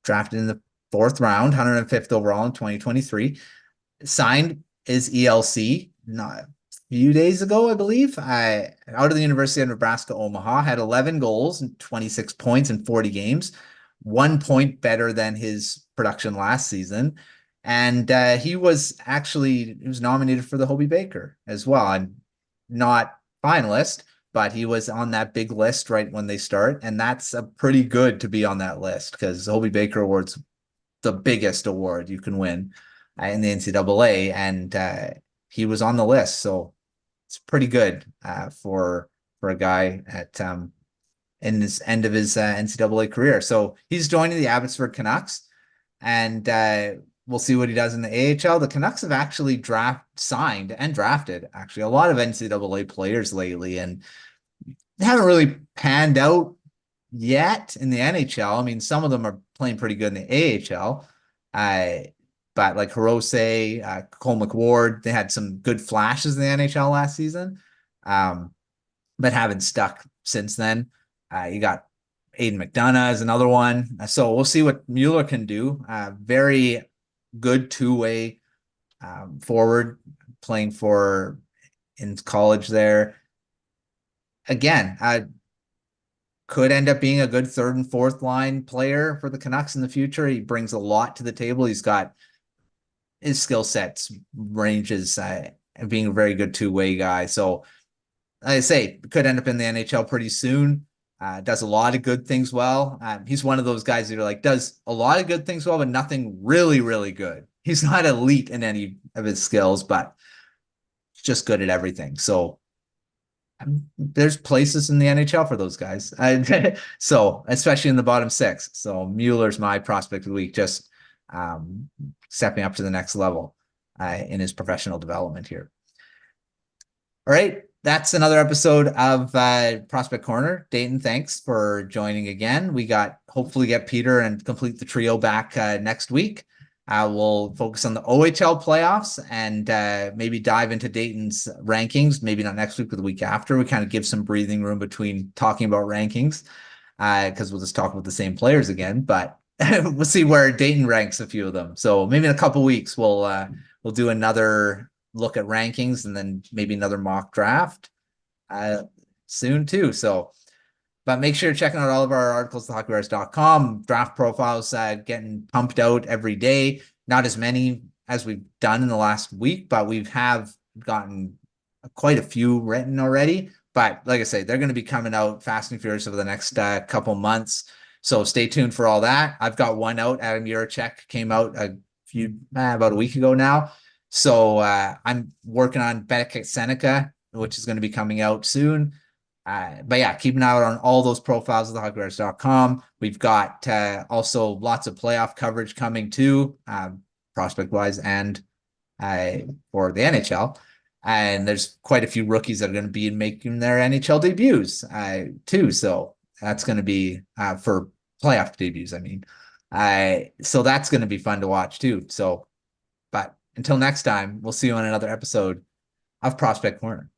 drafted in the fourth round, 105th overall in 2023. Signed his ELC not a few days ago, I believe. Out of the University of Nebraska Omaha, had 11 goals and 26 points in 40 games, 1 point better than his production last season. And he was nominated for the Hobey Baker as well. And not finalist, but he was on that big list right when they start. And that's a pretty good to be on that list because the Hobey Baker Award's the biggest award you can win in the NCAA. And he was on the list. So it's pretty good for a guy at in his end of his NCAA career. So he's joining the Abbotsford Canucks. And we'll see what he does in the AHL. The Canucks have actually signed and drafted actually a lot of NCAA players lately, and they haven't really panned out yet in the NHL. I mean, some of them are playing pretty good in the AHL. But like Hirose, Cole McWard, they had some good flashes in the NHL last season, but haven't stuck since then. You got Aiden McDonough is another one. So we'll see what Mueller can do. Very good two-way forward playing for in college there. Again, could end up being a good third and fourth line player for the Canucks in the future. He brings a lot to the table. He's got his skill sets ranges and being a very good two-way guy. So like I say, could end up in the NHL pretty soon. Does a lot of good things well. He's one of those guys that are like, does a lot of good things well, but nothing really, really good. He's not elite in any of his skills, but just good at everything. So there's places in the NHL for those guys. So especially in the bottom six. So Mueller's my prospect of the week, just stepping up to the next level in his professional development here. All right. That's another episode of Prospect Corner. Dayton, thanks for joining again. We hopefully get Peter and complete the trio back next week. We'll focus on the OHL playoffs and maybe dive into Dayton's rankings. Maybe not next week, but the week after. We kind of give some breathing room between talking about rankings because we'll just talk about the same players again. But we'll see where Dayton ranks a few of them. So maybe in a couple weeks we'll do another look at rankings and then maybe another mock draft soon too. So, but make sure you're checking out all of our articles at hockeywriters.com. Draft profiles getting pumped out every day. Not as many as we've done in the last week, but we have gotten quite a few written already. But like I say, they're going to be coming out fast and furious over the next couple months. So stay tuned for all that. I've got one out. Adam Yurachek came out about a week ago now. So I'm working on Beckett Seneca, which is going to be coming out soon. But yeah, keep an eye out on all those profiles at thehockeywriters.com. We've got also lots of playoff coverage coming too, prospect-wise and for the NHL. And there's quite a few rookies that are going to be making their NHL debuts too. So that's going to be for playoff debuts, I mean. So that's going to be fun to watch too. So, but until next time, we'll see you on another episode of Prospect Corner.